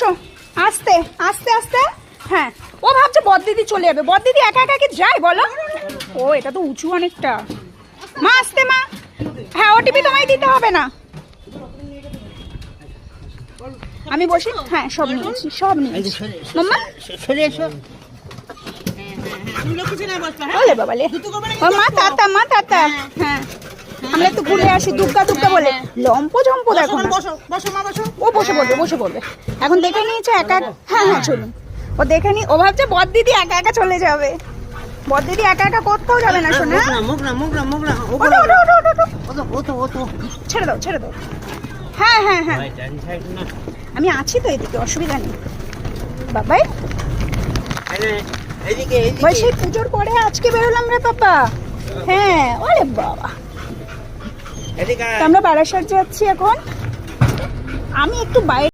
বসো, আস্তে আস্তে আস্তে। হ্যাঁ, ও ভাবছে বড়দিদি চলে যাবে। বড়দিদি একা একা কি যায় বলো? ও এটা তো উঁচু অনেকটা। মা আস্তে মা। হ্যাঁ, ওটিপি তোমায় দিতে হবে না। আমি বসি। হ্যাঁ, সব নিয়েছি, সব নিয়েছি। মাম্মা সরে এসো। বলে বাবালে ও মা তাতা, মা তাতা। হ্যাঁ, আমরা একটু ঘুরে আসি। দুগ্গা দুগ্গা বলে লম্প ঝম্প দেখো না। ও বসে পড়বে, বসে পড়বে। এখন দেখে নিয়েছে একা। হ্যাঁ হ্যাঁ, চলুন। ও দেখে নি, ও ভাবছে বড়দিদি একা একা চলে যাবে। বড়দিদি একা একা কোথাও যাবে না শোনা। ওঠো, ওঠো, ওঠো, ওঠো। ছেড়ে দাও, ছেড়ে দাও। হ্যাঁ হ্যাঁ হ্যাঁ, আমি আছি তো এদিকে, অসুবিধা নেই বাবাই। ভাই সেই পুজোর পরে আজকে বেরোলাম রে পাপা। হ্যাঁ, ওরে বাবা। আমরা বারাসাত যাচ্ছি এখন। আমি একটু বাইরে